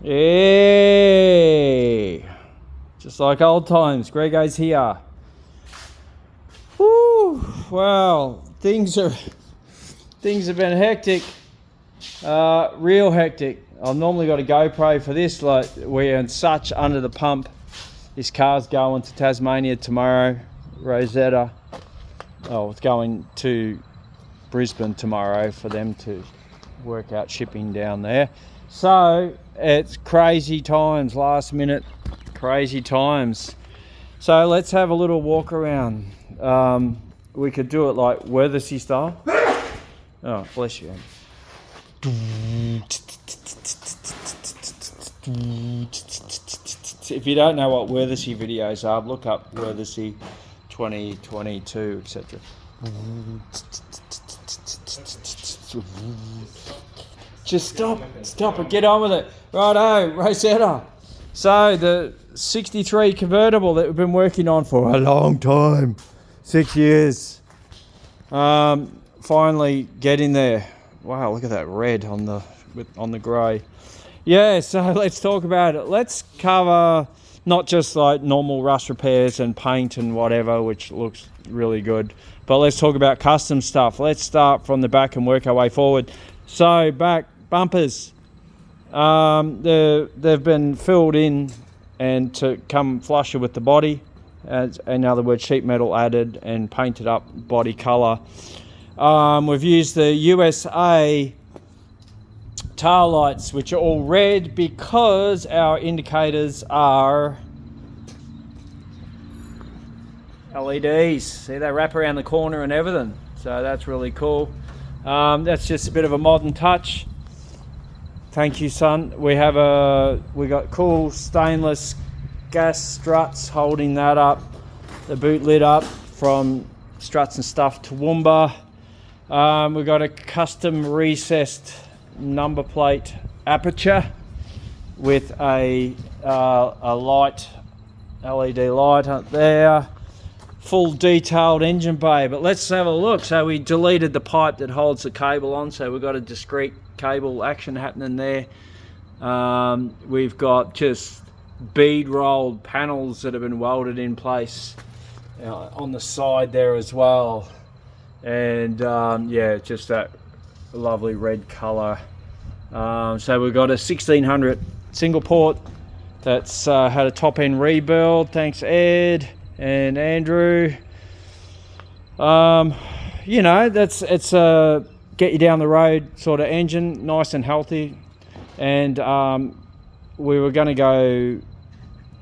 Hey, just like old times. Grego's here. Woo! Well, things have been hectic, real hectic. I've normally got a GoPro for this. Like, we're in such under the pump. This car's going to Tasmania tomorrow, Rosetta. Oh, it's going to Brisbane tomorrow for them to work out shipping down there. So it's crazy times, last minute crazy times. So let's have a little walk around. We could do it like Worthersea style. Oh, bless you. If you don't know what Worthersea videos are, look up Worthersea 2022, etc. Just stop and get on with it. Righto, Rosetta. So the 63 convertible that we've been working on for a long time, 6 years. Finally getting there. Wow, look at that red on the grey. Yeah, so let's talk about it. Let's cover not just like normal rust repairs and paint and whatever, which looks really good, but let's talk about custom stuff. Let's start from the back and work our way forward. So back bumpers, they've been filled in and to come flusher with the body, as in other words, sheet metal added and painted up body color. We've used the USA tail lights, which are all red because our indicators are LEDs. See, they wrap around the corner and everything, so that's really cool. That's just a bit of a modern touch. Thank you, son. We got cool stainless gas struts holding that up, the boot lid up from Struts and Stuff Toowoomba. We've got a custom recessed number plate aperture with a light, LED light up there. Full detailed engine bay, but let's have a look. So we deleted the pipe that holds the cable on, so we've got a discrete cable action happening there. We've got just bead rolled panels that have been welded in place on the side there as well, and yeah, just that lovely red color. So we've got a 1600 single port that's had a top end rebuild, thanks Ed and Andrew. You know, it's a get you down the road sort of engine, nice and healthy. And we were going to go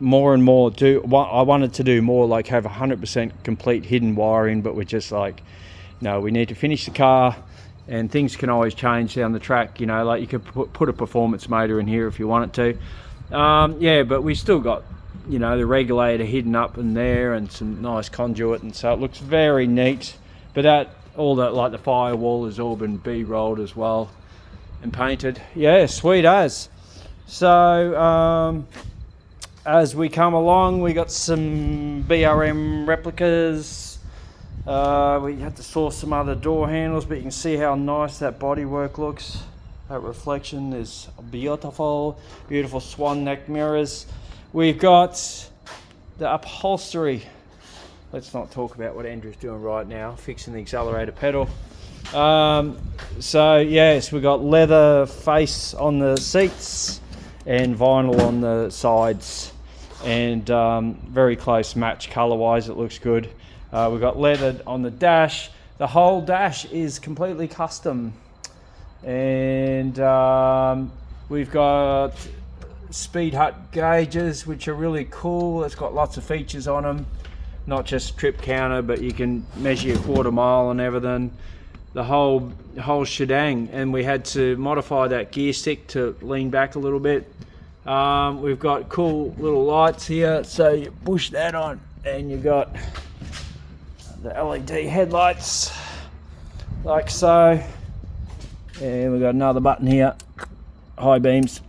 more and more. I wanted to do more, like have 100% complete hidden wiring, but we're just like, no, we need to finish the car, and things can always change down the track. You know, like you could put a performance motor in here if you wanted to. Yeah, but we still got, you know, the regulator hidden up in there and some nice conduit, and so it looks very neat. But that, all that, like the firewall has all been B-rolled as well and painted. Yeah, sweet as. So as we come along, we got some BRM replicas. We had to source some other door handles, but you can see how nice that bodywork looks. That reflection is beautiful. Beautiful swan neck mirrors. We've got the upholstery. Let's not talk about what Andrew's doing right now, fixing the accelerator pedal. So yes, we've got leather face on the seats and vinyl on the sides, and very close match color-wise. It looks good. We've got leather on the dash. The whole dash is completely custom, and we've got Speed Hut gauges, which are really cool. It's got lots of features on them, not just trip counter, but you can measure your quarter mile and everything, the whole shebang. And we had to modify that gear stick to lean back a little bit. We've got cool little lights here, so you push that on and you got the LED headlights like so, and we've got another button here, high beams.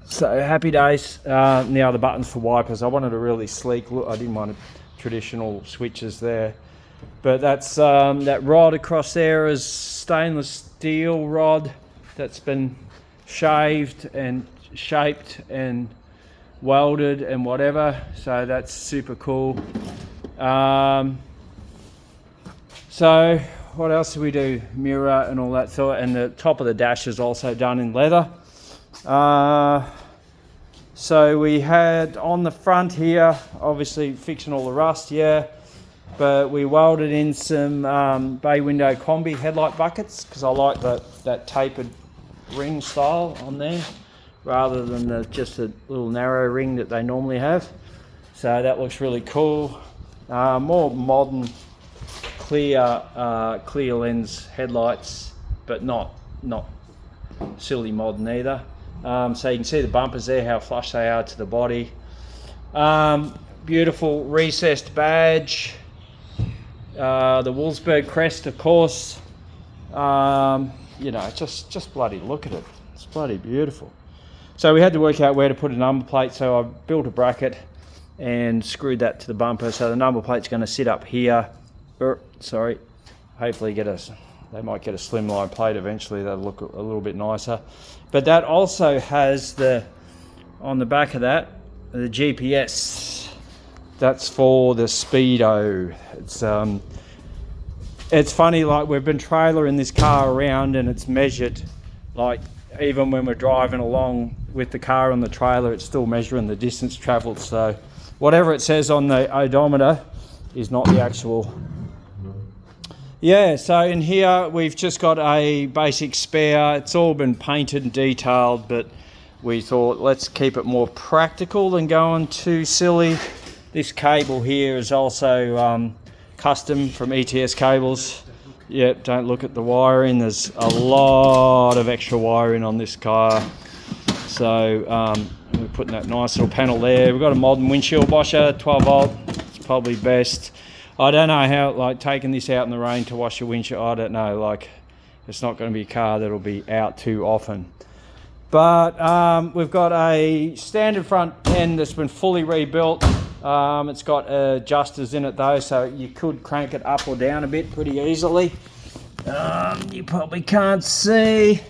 So happy days. The other buttons for wipers. I wanted a really sleek look. I didn't want traditional switches there, but that's that rod across there is stainless steel rod that's been shaved and shaped and welded and whatever, so that's super cool. So what else do we do? Mirror and all that sort, and the top of the dash is also done in leather. So we had on the front here, obviously fixing all the rust, but we welded in some bay window combi headlight buckets, because I like that tapered ring style on there rather than just a little narrow ring that they normally have. So that looks really cool. More modern clear lens headlights, but not silly modern either. So you can see the bumpers there, how flush they are to the body. Beautiful recessed badge. The Wolfsburg crest, of course. You know, just bloody look at it. It's bloody beautiful. So we had to work out where to put a number plate, so I built a bracket and screwed that to the bumper. So the number plate's going to sit up here. Sorry, hopefully they might get a slimline plate eventually. That'll look a little bit nicer. But that also has on the back of that, the GPS. That's for the Speedo. It's funny, like we've been trailering this car around and it's measured, like even when we're driving along with the car on the trailer, it's still measuring the distance traveled. So whatever it says on the odometer is not the actual. Yeah, so in here we've just got a basic spare. It's all been painted and detailed, but we thought let's keep it more practical than going too silly. This cable here is also custom from ETS Cables. Yep, don't look at the wiring. There's a lot of extra wiring on this car. So we're putting that nice little panel there. We've got a modern windshield washer, 12 volt. It's probably best. I don't know how, like, taking this out in the rain to wash your windshield, I don't know, like, it's not going to be a car that'll be out too often. But we've got a standard front end that's been fully rebuilt. It's got adjusters in it though, so you could crank it up or down a bit pretty easily. You probably can't see,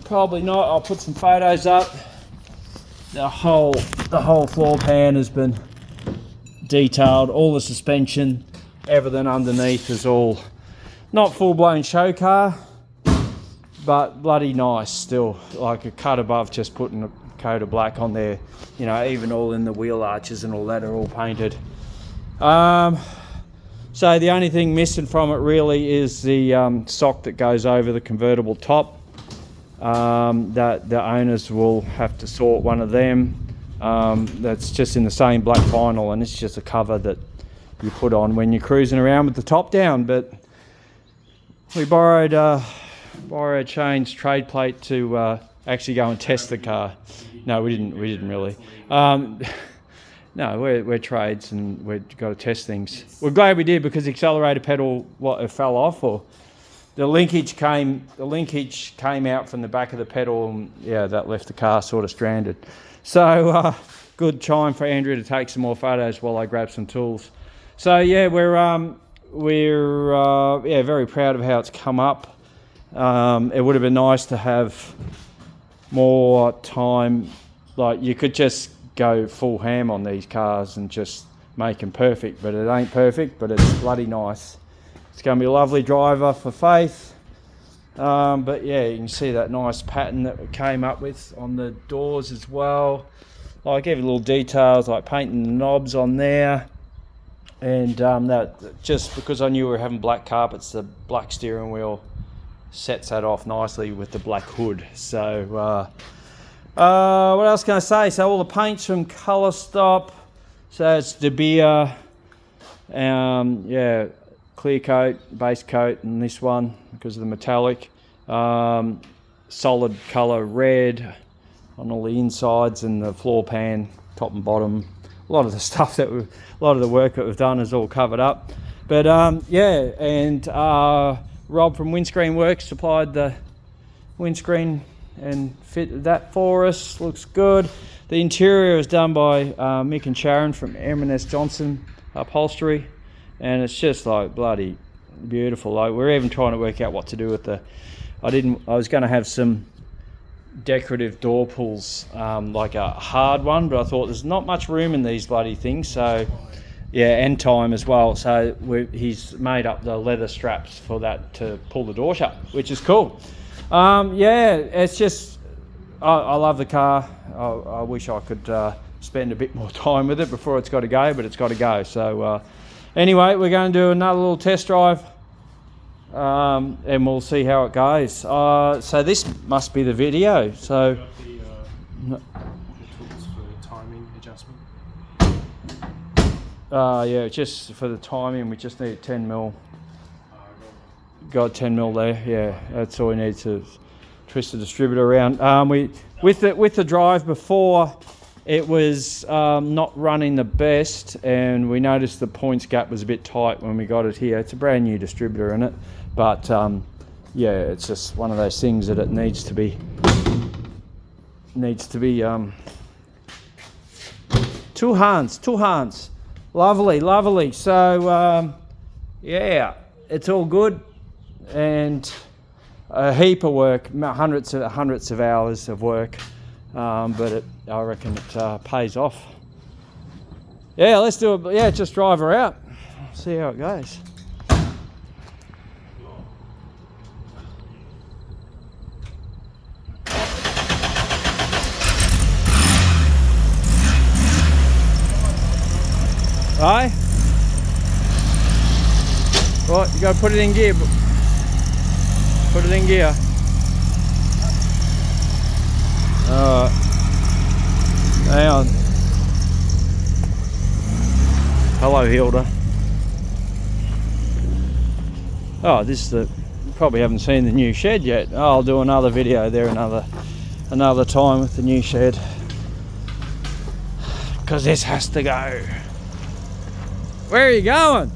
probably not. I'll put some photos up. The whole floor pan has been detailed, all the suspension, everything underneath is all not full-blown show car, but bloody nice still, like a cut above just putting a coat of black on there. You know, even all in the wheel arches and all that are all painted. So the only thing missing from it really is the sock that goes over the convertible top. That the owners will have to sort one of them. That's just in the same black vinyl, and it's just a cover that you put on when you're cruising around with the top down. But we borrowed Shane's trade plate to actually go and test the car. No, we didn't really. No, we're trades and we've got to test things. We're glad we did, because the accelerator pedal, it fell off, or the linkage came out from the back of the pedal, and yeah, that left the car sort of stranded. So good time for Andrew to take some more photos while I grab some tools. So yeah, we're very proud of how it's come up. It would have been nice to have more time. Like, you could just go full ham on these cars and just make them perfect, but it ain't perfect, but it's bloody nice. It's going to be a lovely driver for Faith. But yeah, you can see that nice pattern that we came up with on the doors as well. Like, every little details, like painting the knobs on there. And that, just because I knew we were having black carpets, the black steering wheel sets that off nicely with the black hood. So what else can I say? So all the paints from Colour Stop. So it's De Beer, yeah, clear coat, base coat, and this one because of the metallic. Solid colour red on all the insides, and the floor pan, top and bottom. A lot of the stuff a lot of the work that we've done is all covered up. But yeah, and Rob from Windscreen Works supplied the windscreen and fit that for us. Looks good. The interior is done by Mick and Sharon from M&S Johnson Upholstery, and it's just like bloody beautiful. Like, we're even trying to work out what to do with the. I was going to have some decorative door pulls, like a hard one, but I thought there's not much room in these bloody things, so yeah, and time as well. So he's made up the leather straps for that to pull the door shut, which is cool. Yeah, it's just, I love the car. I wish I could spend a bit more time with it before it's got to go, but it's got to go. So anyway, we're going to do another little test drive, and we'll see how it goes. So this must be the video. So the tools for timing adjustment. yeah, just for the timing, we just need 10 mil. Got 10 mil there. Yeah, that's all we need to twist the distributor around. With the drive before, it was not running the best, and we noticed the points gap was a bit tight when we got it here. It's a brand new distributor in it, but yeah, it's just one of those things that it needs to be two hands. Lovely. So yeah, it's all good, and a heap of work, hundreds of hours of work, but I reckon it pays off. Yeah, let's do it. Yeah, just drive her out, see how it goes. Right? Right, you got to put it in gear. Put it in gear. Alright. Hang on. Hello, Hilda. Oh, this is the... You probably haven't seen the new shed yet. Oh, I'll do another video there another time with the new shed. Because this has to go. Where are you going?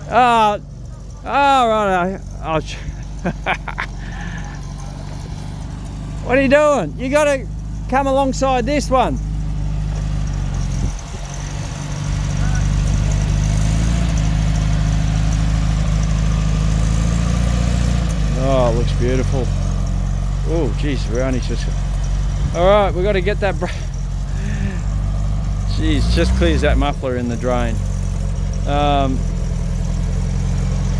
Oh, right. What are you doing? You got to come alongside this one. Oh, it looks beautiful. Oh, geez, we're only just... All right, we've got to get that... Jeez, just clears that muffler in the drain.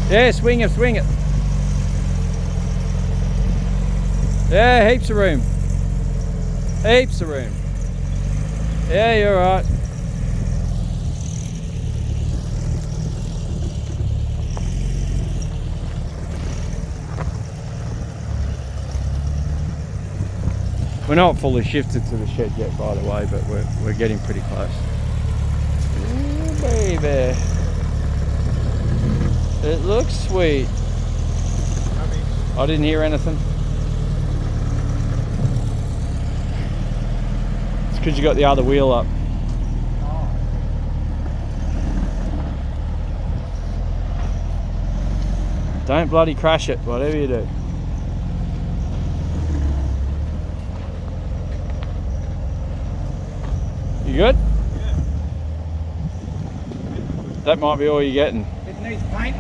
Yeah, swing it. Yeah, heaps of room. Yeah, you're right. We're not fully shifted to the shed yet, by the way, but we're getting pretty close. Ooh, baby. It looks sweet. I didn't hear anything. It's because you got the other wheel up. Don't bloody crash it, whatever you do. You good? Yeah. That might be all you're getting. It needs paint.